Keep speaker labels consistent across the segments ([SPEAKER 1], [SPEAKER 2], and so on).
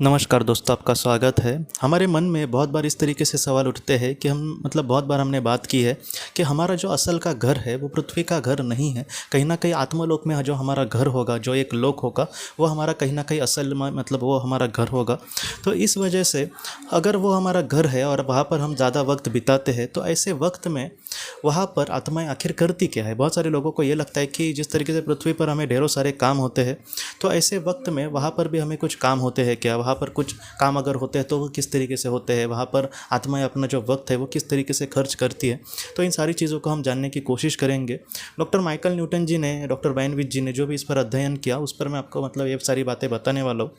[SPEAKER 1] नमस्कार दोस्तों, आपका स्वागत है। हमारे मन में बहुत बार इस तरीके से सवाल उठते हैं कि बहुत बार हमने बात की है कि हमारा जो असल का घर है वो पृथ्वी का घर नहीं है। कहीं ना कहीं आत्मलोक में जो हमारा घर होगा, जो एक लोक होगा, वो हमारा कहीं ना कहीं असल में वो हमारा घर होगा। तो इस वजह से अगर वो हमारा घर है और वहाँ पर हम ज़्यादा वक्त बिताते हैं तो ऐसे वक्त में वहाँ पर आत्माएं आखिर करती क्या है। बहुत सारे लोगों को ये लगता है कि जिस तरीके से पृथ्वी पर हमें ढेरों सारे काम होते हैं, तो ऐसे वक्त में वहाँ पर भी हमें कुछ काम होते हैं क्या, वहाँ पर कुछ काम अगर होते हैं तो वो किस तरीके से होते हैं, वहाँ पर आत्माएं अपना जो वक्त है वो किस तरीके से खर्च करती है। तो इन सारी चीज़ों को हम जानने की कोशिश करेंगे। डॉक्टर माइकल न्यूटन जी ने, डॉक्टर बैनविच जी ने जो भी इस पर अध्ययन किया उस पर मैं आपको ये सारी बातें बताने वाला हूँ।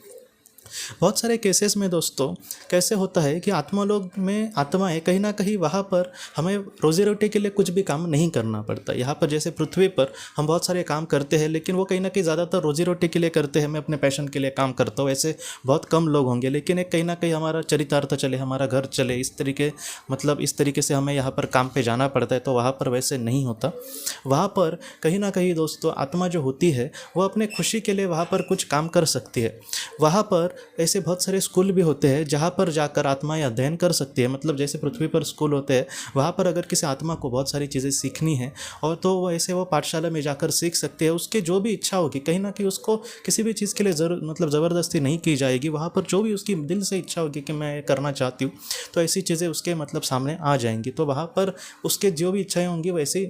[SPEAKER 1] बहुत सारे केसेस में दोस्तों कैसे होता है कि आत्मालोक में आत्माएं कहीं ना कहीं वहाँ पर हमें रोजी रोटी के लिए कुछ भी काम नहीं करना पड़ता। यहाँ पर जैसे पृथ्वी पर हम बहुत सारे काम करते हैं, लेकिन वो कहीं ना कहीं ज़्यादातर रोजी रोटी के लिए करते हैं। मैं अपने पैशन के लिए काम करता हूँ, ऐसे बहुत कम लोग होंगे। लेकिन एक कहीं ना कहीं हमारा चरितार्थ चले, हमारा घर चले, इस तरीके से हमें यहाँ पर काम पे जाना पड़ता है। तो वहाँ पर वैसे नहीं होता। वहाँ पर कहीं ना कहीं दोस्तों आत्मा जो होती है वो अपने खुशी के लिए वहाँ पर कुछ काम कर सकती है। वहाँ पर ऐसे बहुत सारे स्कूल भी होते हैं जहाँ पर जाकर आत्माएं अध्ययन कर सकती है। जैसे पृथ्वी पर स्कूल होते हैं, वहाँ पर अगर किसी आत्मा को बहुत सारी चीज़ें सीखनी है और तो वो पाठशाला में जाकर सीख सकते हैं। उसके जो भी इच्छा होगी, कहीं ना कहीं उसको किसी भी चीज़ के लिए ज़बरदस्ती नहीं की जाएगी। वहाँ पर जो भी उसकी दिल से इच्छा होगी कि मैं करना चाहती हूँ, तो ऐसी चीज़ें उसके सामने आ जाएंगी। तो वहाँ पर उसके जो भी इच्छाएँ होंगी वैसी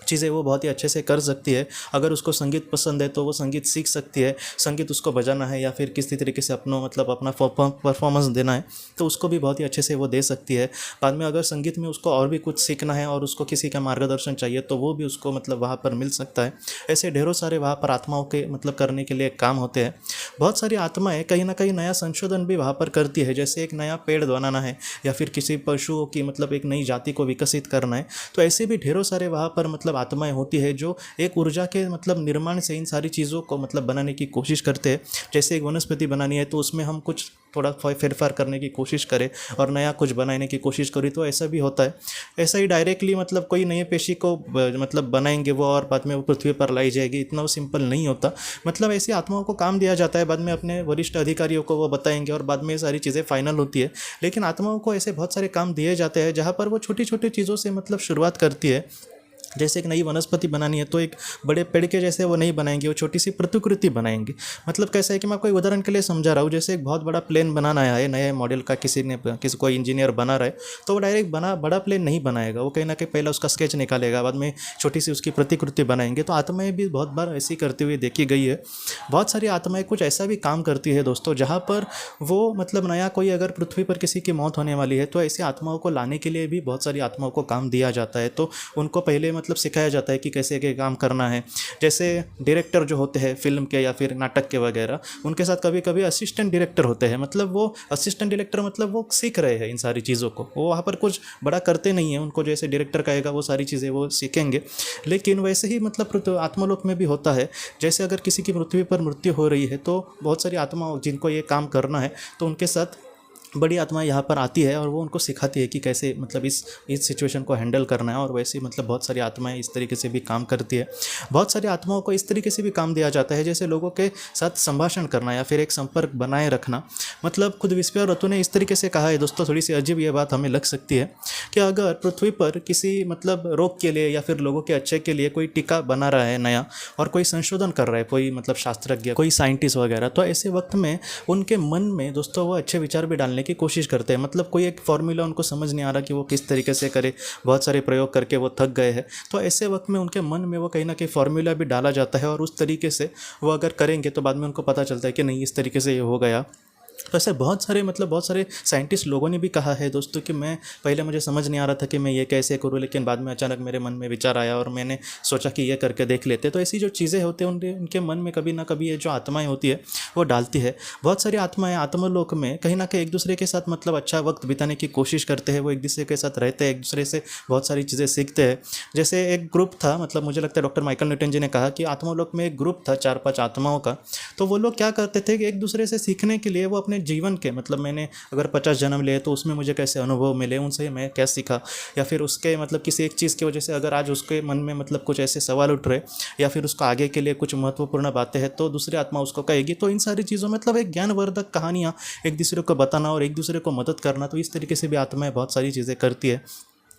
[SPEAKER 1] चीज़ें वो बहुत ही अच्छे से कर सकती है। अगर उसको संगीत पसंद है तो वो संगीत सीख सकती है। संगीत उसको बजाना है या फिर किसी तरीके से अपना परफॉर्मेंस देना है तो उसको भी बहुत ही अच्छे से वो दे सकती है। बाद में अगर संगीत में उसको और भी कुछ सीखना है और उसको किसी का मार्गदर्शन चाहिए तो वो भी उसको वहाँ पर मिल सकता है। ऐसे ढेरों सारे वहाँ पर आत्माओं के करने के लिए काम होते हैं। बहुत सारी आत्माएं कहीं ना कहीं नया संशोधन भी वहाँ पर करती है। जैसे एक नया पेड़ बनाना है या फिर किसी पशुओं की एक नई जाति को विकसित करना है, तो ऐसे भी ढेरों सारे वहाँ पर आत्माएं होती है जो एक ऊर्जा के निर्माण से इन सारी चीज़ों को बनाने की कोशिश करते हैं। जैसे एक वनस्पति बनानी है तो उसमें हम कुछ थोड़ा फेरफार करने की कोशिश करें और नया कुछ बनाने की कोशिश करें, तो ऐसा भी होता है। ऐसा ही डायरेक्टली कोई नए पेशी को बनाएंगे वो और बाद में वो पृथ्वी पर लाई जाएगी, इतना वो सिंपल नहीं होता। ऐसी आत्माओं को काम दिया जाता है, बाद में अपने वरिष्ठ अधिकारियों को वो बताएंगे और बाद में ये सारी चीज़ें फाइनल होती है। लेकिन आत्माओं को ऐसे बहुत सारे काम दिए जाते हैं जहाँ पर वो छोटी छोटी चीज़ों से शुरुआत करती है। जैसे एक नई वनस्पति बनानी है तो एक बड़े पेड़ के जैसे वो नहीं बनाएंगे, वो छोटी सी प्रतिकृति बनाएंगे। कैसा है कि मैं आपको एक उदाहरण के लिए समझा रहा हूँ। जैसे एक बहुत बड़ा प्लेन बनाना है नए मॉडल का, कोई इंजीनियर बना रहा है तो वो डायरेक्ट बड़ा प्लेन नहीं बनाएगा। वो कहीं ना कहीं पहले उसका स्केच निकालेगा, बाद में छोटी सी उसकी प्रतिकृति बनाएंगे। तो आत्माएं भी बहुत बार ऐसी करती हुई देखी गई है। बहुत सारी आत्माएं कुछ ऐसा भी काम करती है दोस्तों जहाँ पर वो नया कोई अगर पृथ्वी पर किसी की मौत होने वाली है तो ऐसी आत्माओं को लाने के लिए भी बहुत सारी आत्माओं को काम दिया जाता है। तो उनको पहले सिखाया जाता है कि कैसे के काम करना है। जैसे डायरेक्टर जो होते हैं फिल्म के या फिर नाटक के वगैरह, उनके साथ कभी कभी असिस्टेंट डायरेक्टर होते हैं। वो असिस्टेंट डायरेक्टर वो सीख रहे हैं इन सारी चीज़ों को, वो वहाँ पर कुछ बड़ा करते नहीं है। उनको जैसे डायरेक्टर कहेगा वो सारी चीज़ें वो सीखेंगे। लेकिन वैसे ही आत्मलोक में भी होता है। जैसे अगर किसी की पृथ्वी पर मृत्यु हो रही है तो बहुत सारी आत्माओं जिनको ये काम करना है तो उनके साथ बड़ी आत्मा यहाँ पर आती है और वो उनको सिखाती है कि कैसे इस सिचुएशन को हैंडल करना है। और वैसे बहुत सारी आत्माएं इस तरीके से भी काम करती है। बहुत सारी आत्माओं को इस तरीके से भी काम दिया जाता है जैसे लोगों के साथ संभाषण करना या फिर एक संपर्क बनाए रखना। खुद विस्पय और रतु ने इस तरीके से कहा है दोस्तों, थोड़ी सी अजीब ये बात हमें लग सकती है कि अगर पृथ्वी पर किसी रोग के लिए या फिर लोगों के अच्छे के लिए कोई टीका बना रहा है नया और कोई संशोधन कर रहा है, कोई शास्त्रज्ञ, कोई साइंटिस्ट वगैरह, तो ऐसे वक्त में उनके मन में दोस्तों वो अच्छे विचार भी डालने की कोशिश करते हैं। कोई एक फॉर्मूला उनको समझ नहीं आ रहा कि वो किस तरीके से करे, बहुत सारे प्रयोग करके वो थक गए हैं। तो ऐसे वक्त में उनके मन में वो कहीं ना कहीं फॉर्मूला भी डाला जाता है और उस तरीके से वो अगर करेंगे तो बाद में उनको पता चलता है कि नहीं, इस तरीके से ये हो गया। तो ऐसे बहुत सारे साइंटिस्ट लोगों ने भी कहा है दोस्तों कि मुझे समझ नहीं आ रहा था कि मैं ये कैसे करूँ, लेकिन बाद में अचानक मेरे मन में विचार आया और मैंने सोचा कि ये करके देख लेते। तो ऐसी जो चीज़ें होती हैं उनके मन में कभी ना कभी ये जो आत्माएं होती है वो डालती है। बहुत सारी आत्माएं आत्मलोक में कहीं ना कहीं एक दूसरे के साथ अच्छा वक्त बिताने की कोशिश करते हैं। वो एक दूसरे के साथ रहते हैं, एक दूसरे से बहुत सारी चीज़ें सीखते हैं। जैसे एक ग्रुप था, मुझे लगता है डॉक्टर माइकल न्यूटन जी ने कहा कि आत्मलोक में एक ग्रुप था 4-5 आत्माओं का। तो वो लोग क्या करते थे कि एक दूसरे से सीखने के लिए वो अपने जीवन के मतलब मैंने अगर 50 जन्म लिए तो उसमें मुझे कैसे अनुभव मिले, उनसे मैं क्या सीखा, या फिर उसके मतलब किसी एक चीज़ की वजह से अगर आज उसके मन में मतलब कुछ ऐसे सवाल उठ रहे या फिर उसको आगे के लिए कुछ महत्वपूर्ण बातें हैं तो दूसरी आत्मा उसको कहेगी। तो इन सारी चीज़ों मतलब एक ज्ञानवर्धक कहानियाँ एक दूसरे को बताना और एक दूसरे को मदद करना, तो इस तरीके से भी आत्माएं बहुत सारी चीज़ें करती है।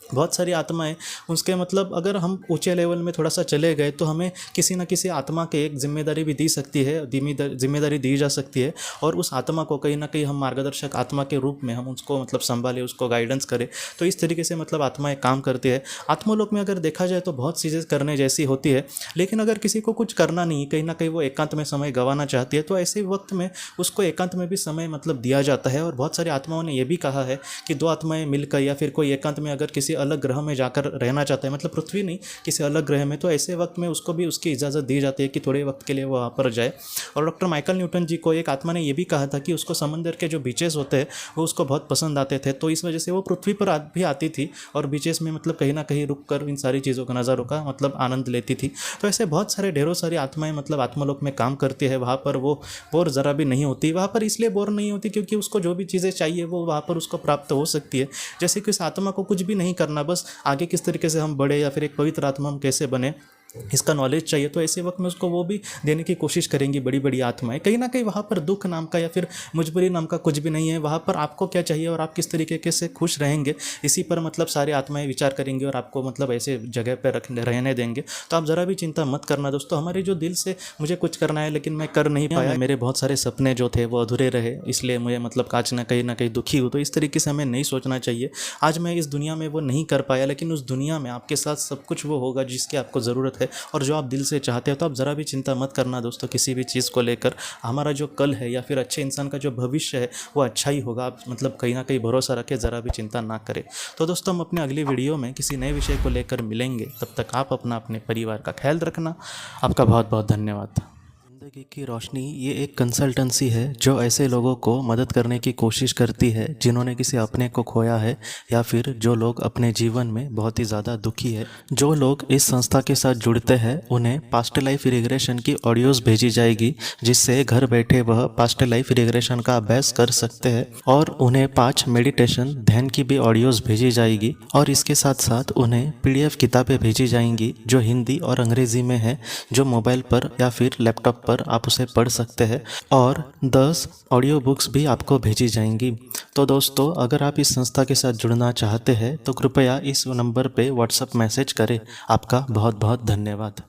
[SPEAKER 1] बहुत सारी आत्माएं उसके मतलब अगर हम ऊंचे लेवल में थोड़ा सा चले गए तो हमें किसी न किसी आत्मा के एक जिम्मेदारी भी दी सकती है, जिम्मेदारी दी जा सकती है, और उस आत्मा को कहीं ना कहीं हम मार्गदर्शक आत्मा के रूप में हम उसको मतलब संभालें, उसको गाइडेंस करें। तो इस तरीके से मतलब आत्माएं काम करती है। आत्मलोक में अगर देखा जाए तो बहुत चीज़ें करने जैसी होती है, लेकिन अगर किसी को कुछ करना नहीं, कहीं ना कहीं वो एकांत में समय गंवाना चाहती है, तो ऐसे वक्त में उसको एकांत में भी समय मतलब दिया जाता है। और बहुत सारी आत्माओं ने यह भी कहा है कि दो आत्माएं मिलकर या फिर कोई एकांत में अगर किसी अलग ग्रह में जाकर रहना चाहता है, मतलब पृथ्वी नहीं किसी अलग ग्रह में, तो ऐसे वक्त में उसको भी उसकी इजाज़त दी जाती है कि थोड़े वक्त के लिए वो वहाँ पर जाए। और डॉक्टर माइकल न्यूटन जी को एक आत्मा ने यह भी कहा था कि उसको समंदर के जो बीचेस होते हैं वो उसको बहुत पसंद आते थे, तो इस वजह से वो पृथ्वी पर भी आती थी और बीचेस में मतलब कहीं ना कहीं रुक कर इन सारी चीज़ों का नज़ारों का मतलब आनंद लेती थी। तो ऐसे बहुत सारे ढेरों सारी आत्माएं मतलब आत्मलोक में काम करती है। वहाँ पर वो बोर ज़रा भी नहीं होती। वहाँ पर इसलिए बोर नहीं होती क्योंकि उसको जो भी चीज़ें चाहिए वो वहाँ पर उसको प्राप्त हो सकती है। जैसे कि उस आत्मा को कुछ भी नहीं करना, बस आगे किस तरीके से हम बढ़े या फिर एक पवित्र आत्मा हम कैसे बने इसका नॉलेज चाहिए, तो ऐसे वक्त में उसको वो भी देने की कोशिश करेंगी बड़ी बड़ी आत्माएं। कहीं ना कहीं वहाँ पर दुख नाम का या फिर मजबूरी नाम का कुछ भी नहीं है। वहाँ पर आपको क्या चाहिए और आप किस तरीके से खुश रहेंगे, इसी पर मतलब सारी आत्माएं विचार करेंगी और आपको मतलब ऐसे जगह पर रहने देंगे। तो आप ज़रा भी चिंता मत करना दोस्तों। हमारे जो दिल से मुझे कुछ करना है लेकिन मैं कर नहीं पाया, मेरे बहुत सारे सपने जो थे वो अधूरे रहे, इसलिए मुझे मतलब आज ना कहीं दुखी हूँ। तो इस तरीके से हमें नहीं सोचना चाहिए। आज मैं इस दुनिया में वो नहीं कर पाया, लेकिन उस दुनिया में आपके साथ सब कुछ वो होगा जिसकी आपको ज़रूरत है और जो आप दिल से चाहते हो। तो आप ज़रा भी चिंता मत करना दोस्तों किसी भी चीज़ को लेकर। हमारा जो कल है या फिर अच्छे इंसान का जो भविष्य है वो अच्छा ही होगा। आप मतलब कहीं ना कहीं भरोसा रखें, ज़रा भी चिंता ना करें। तो दोस्तों हम अपने अगली वीडियो में किसी नए विषय को लेकर मिलेंगे। तब तक आप अपना अपने परिवार का ख्याल रखना। आपका बहुत बहुत धन्यवाद। ज़िंदगी की रोशनी ये एक कंसल्टेंसी है जो ऐसे लोगों को मदद करने की कोशिश करती है जिन्होंने किसी अपने को खोया है या फिर जो लोग अपने जीवन में बहुत ही ज़्यादा दुखी है। जो लोग इस संस्था के साथ जुड़ते हैं उन्हें पास्ट लाइफ रिग्रेशन की ऑडियोज़ भेजी जाएगी, जिससे घर बैठे वह पास्ट लाइफ रिग्रेशन का अभ्यास कर सकते हैं। और उन्हें 5 मेडिटेशन ध्यान की भी ऑडियोज़ भेजी जाएगी और इसके साथ साथ उन्हें PDF किताबें भेजी जाएंगी जो हिंदी और अंग्रेज़ी में है, जो मोबाइल पर या फिर लैपटॉप पर आप उसे पढ़ सकते हैं। और 10 ऑडियो बुक्स भी आपको भेजी जाएंगी। तो दोस्तों अगर आप इस संस्था के साथ जुड़ना चाहते हैं तो कृपया इस नंबर पे व्हाट्सएप मैसेज करें। आपका बहुत बहुत धन्यवाद।